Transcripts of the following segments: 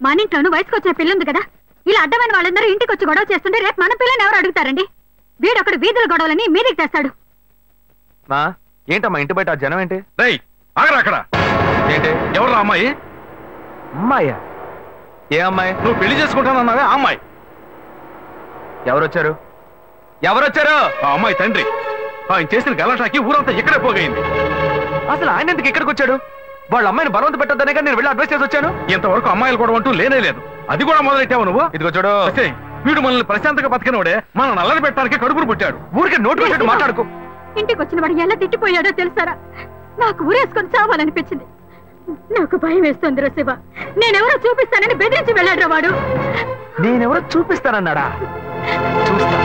మన ఇంట్లోనూ వయసుకు వచ్చిన పిల్లుంది కదా, ఇలా అడ్డమైన వాళ్ళందరూ ఇంటికి వచ్చి గొడవ చేస్తుంటే రేపు మన పిల్లని ఎవరు అడుగుతారండి? వీడొకడు వీధుల గొడవలని మీదికి తెస్తాడు. ఏంటమ్మా ఇంటి బయట జనం ఏంటి? అక్కడ ఏంటి? ఎవరు అమ్మాయి? అమ్మాయ్యా? ఏ అమ్మాయి? నువ్వు పెళ్లి చేసుకుంటానన్నావే ఆ అమ్మాయి. ఎవరొచ్చారు? ఎవరొచ్చారు? ఆ అమ్మాయి తండ్రి. ఆయన చేసిన గలాటాకి ఊరంతా ఇక్కడే పోగైంది. అసలు ఆయన ఎందుకు ఇక్కడికి వచ్చాడు? వాళ్ళ అమ్మాయిని బలవంత పెట్టొద్దనే నేను వెళ్ళి అడ్వైస్ చేసి వచ్చాను. ఇంతవరకు అమ్మాయిలు కూడా అంటూ లేనే లేదు. అది కూడా మొదలెట్టావు నువ్వు. ఇదిగో చూడు, వీడు మనల్ని ప్రశాంతంగా బతికినోడే మన నల్లని పెట్టడానికి కడుపును పుట్టాడు. ఊరికే నోటు పెట్టు మాట్లాడుకో. ఇంటికి వచ్చిన వాడు ఎలా తిట్టిపోయాడో తెలుసారా? నాకు ఊరేసుకొని చావాలనిపించింది. నాకు భయం వేస్తుంది శివ. నేనెవరో చూపిస్తానని బెదిరించి వెళ్ళాడు వాడు. నేనెవరో చూపిస్తానన్నాడా? చూస్తా.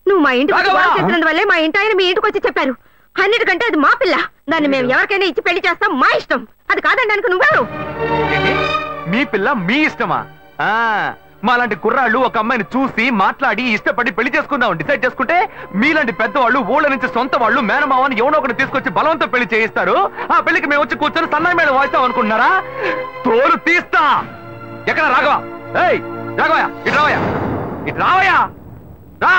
నువ్వు మా ఇంటికి చెప్పినందువల్లే మా ఇంటి ఆయన మీ ఇంటికి వచ్చి చెప్పారు. అన్నిటికంటే అది మా పిల్ల. దాన్ని మేము ఎవరికైనా ఇచ్చి పెళ్లి చేస్తాం, మా ఇష్టం. అది కాదండానికి నువ్వెవరు? మీ పిల్ల మీ ఇష్టమా? మాలాంటి కుర్రాళ్ళు ఒక అమ్మాయిని చూసి మాట్లాడి ఇష్టపడి పెళ్లి చేసుకుందాం డిసైడ్ చేసుకుంటే, మీలాంటి పెద్దవాళ్ళు ఊళ్ళ నుంచి సొంత వాళ్ళు మేనమావని ఎవనో ఒకటి తీసుకొచ్చి బలవంతం పెళ్లి చేయిస్తారు. ఆ పెళ్లికి మేము వచ్చి కూర్చొని సన్నాయి మేడం వాయిస్తాం అనుకుంటున్నారా? తోలు తీస్తా. ఎక్కడ రాఘవ? ఏయ్ రాఘవయ్య, ఇటు రావయ్యా, ఇటు రావయ్యా, రా.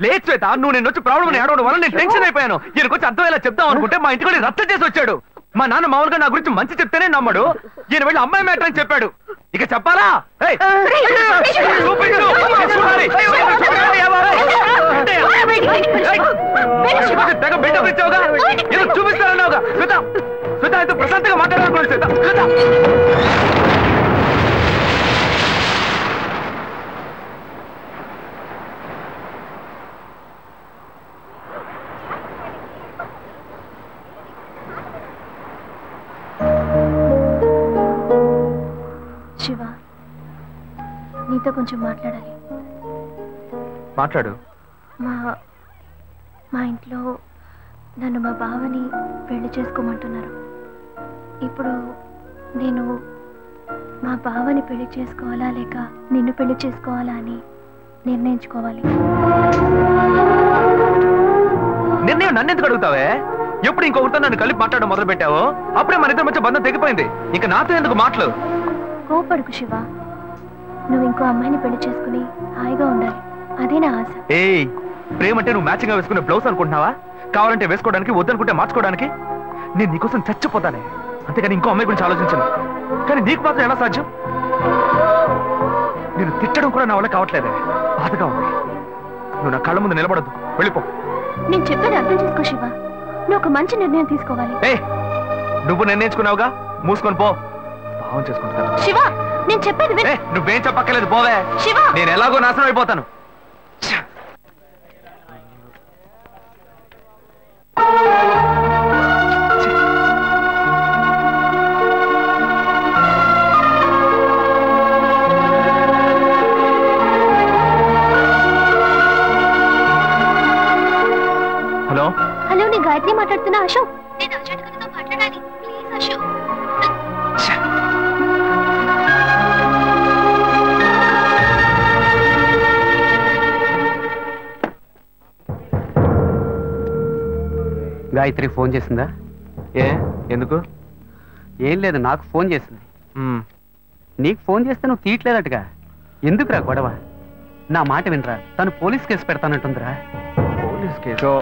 లేదు శ్వేత, నువ్వు నేను వచ్చి ప్రాబ్లం ఏడవడం వల్ల నేను టెన్షన్ అయిపోయాను. ఈయనకొచ్చి అర్థమయ్యేలా చెప్దాం అనుకుంటే మా ఇంటికి రద్దు చేసి వచ్చాడు. మా నాన్న మామూలుగా నా గురించి మంచి చెప్తేనే నమ్మడు. ఈయన వెళ్ళి అమ్మాయి మ్యాటర్ అని చెప్పాడు. ఇక చెప్పాలా? తెగ బిల్డప్ ఇచ్చావుగా, ఏదో చూపిస్తానన్నావుగా. శ్వేత, శ్వేత అయితే ప్రశాంతంగా మాట్లాడాలనుకోండి. శ్వేత, శ్వేత. శివ, నీతో కొంచెం మాట్లాడాలి. మాట్లాడు. మా ఇంట్లో నన్ను మా బావని పెళ్లి చేసుకోమంటున్నారు. ఇప్పుడు నేను మా బావని పెళ్లి చేసుకోవాలా లేక నిన్ను పెళ్లి చేసుకోవాలా అని నిర్ణయించుకోవాలి. నిర్ణయం నన్ను ఎందుకు అడుగుతావే? ఎప్పుడు ఇంకొకరితో నన్ను కలిపి మాట్లాడడం మొదలు పెట్టావో అప్పుడే మన ఇద్దరి మధ్య బంధం తెగిపోయింది. ఇంకా నాతో ఎందుకు మాటలు? కోపడుకు శివ. నువ్వు ఇంకో అమ్మాయిని పెళ్లి చేసుకుని హాయిగా ఉండాలి, అదే నా ఆశ. ఏయ్, ప్రేమ అంటే నువ్వు మ్యాచింగ్ గా వేసుకునే బ్లౌజ్ అనుకుంటున్నావా? కావాలంటే వేసుకోవడానికి, వద్దనుకుంటే మార్చుకోవడానికి. నేను నీకోసం చచ్చిపోతానే, అంతేగాని ఇంకో అమ్మాయి గురించి ఆలోచించను. కానీ నీకు మాత్రం ఎలా సాధ్యం? నేను తిట్టడం కూడా నా వల్ల కావట్లేదే, బాధగా ఉంది. నువ్వు నా కళ్ళ ముందు నిలబడద్దు, వెళ్ళిపో. నేను చెప్పేది అర్థం చేసుకో శివ. నువ్వు ఒక మంచి నిర్ణయం తీసుకోవాలి. నువ్వు నిర్ణయించుకున్నావుగా, మూసుకొని పో. భావం చేసుకుంటా. శివ, నేను చెప్పేది విను. నువ్వేం చెప్పక్కర్లేదు, పోవే. శివ, నేను ఎలాగో నాశనం అయిపోతాను. హలో హలో, నేను గాయత్రి మాట్లాడుతున్నా. అశోక్, నేను అర్జెంట్ గా నీతో మాట్లాడాలి, ప్లీజ్ అశోక్. గాయత్రి ఫోన్ చేసిందా? ఎందుకు? ఏం లేదు, నాకు ఫోన్ చేసింది. నీకు ఫోన్ చేస్తే నువ్వు తీయట్లేదట్టుగా. ఎందుకురా గొడవ? నా మాట వినరా, తను పోలీస్ కేసు పెడతానంటుందిరా. Police case?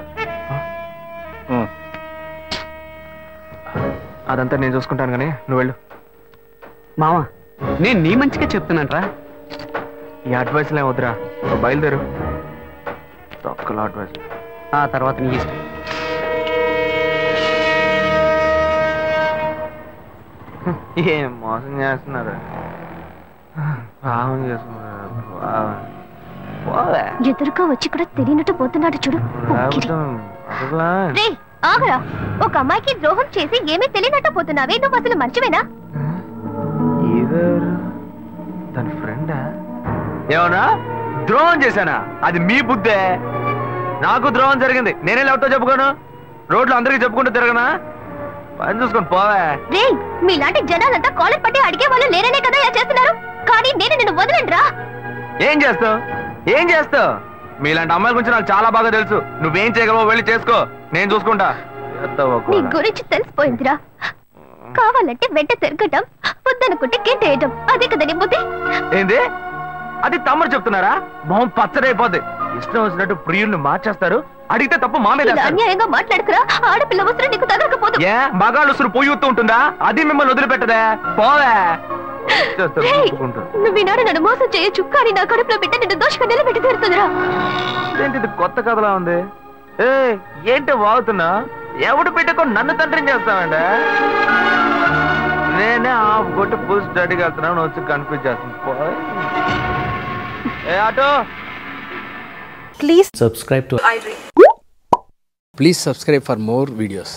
అదంతా నేను చూసుకుంటాను కానీ నువ్వు వెళ్ళు. మావా, నేను నీ మంచిగా చెప్తున్నానరా. ఈ అడ్వైస్లే వద్దురా, బయలుదేరు. తక్కువ అడ్వైస్. ఆ తర్వాత నీ ఇష్టం. ఏం మోసం చేస్తున్నారు, భావం చేస్తున్నారు. ఎదురుగా వచ్చి కూడా తెలియనట్టు పోతున్నాడు చూడు. ఆగరా, ఒక అమ్మాయికి ద్రోహం చేసి ఏమీ తెలియనట్టు పోతున్నావే, నువ్వు అసలు మర్చివేనా? తన ఫ్రెండా? ఏమన్నా ద్రోహం చేశానా? అది మీ బుద్ధే. నాకు ద్రోహం జరిగింది, నేనే ఎవరితో చెప్పుకోను? రోడ్లు అందరికీ చెప్పుకుంటూ తిరగనా? పని చూసుకొని పోవే. రే, మీలాంటి జనాలంతా కాలర్ పట్టి అడిగే వాళ్ళు లేరనే కదా ఇలా చేస్తున్నారు. కానీ నేను నిన్ను వదలండ్రా. ఏం చేస్తావు? ఏం చేస్తావు? మీలాంటి అమ్మాయిల గురించి నాకు చాలా బాగా తెలుసు. నువ్వేం చేయగలవో వెళ్ళి చేసుకో, నేను చూసుకుంటా. నీ గురించి తెలిసిపోయిందిరా. కావాలంటే వెంట తిరగటం, వద్దనుకుంటే గెంటేయటం, అదే కదా నీ బుద్ధి. ఏంది? అది తమ్ముడు చెప్తున్నారా? మొహం పచ్చడైపోద్ది. ఇష్టం వచ్చినట్టు ప్రియుల్ని మార్చేస్తారు. అడిగితే తప్పు మా మీద అన్యాయంగా మాట్లాడుకురా. ఆడపిల్ల వస్త్రం నీకు తగలకపోదు. ఏ మగాళ్ళు ఉసురు పొయ్యి ఉంటుందా? అది మిమ్మల్ని వదిలిపెట్టదే. పోవే. నువ్వు ఈనాడు నన్ను మోసం చేయొచ్చు, కానీ నా కడుపులో బిడ్డ నిన్ను దోషంగా నిలబెట్టి తీరుతుందిరా. ఏంటిది కొత్త కథలా ఉంది? ఏ ఏంటి వాగుతున్నా? ఎవడు పెట్టుకో నన్ను తండ్రిని చేస్తామండి. నేనే ఆఫ్ కొట్టి ఫుల్ స్టడీకి వెళ్తున్నాను, వచ్చి కన్ఫ్యూజ్ చేస్తుంది. ఏ auto, Please subscribe to iDream. Please subscribe for more videos.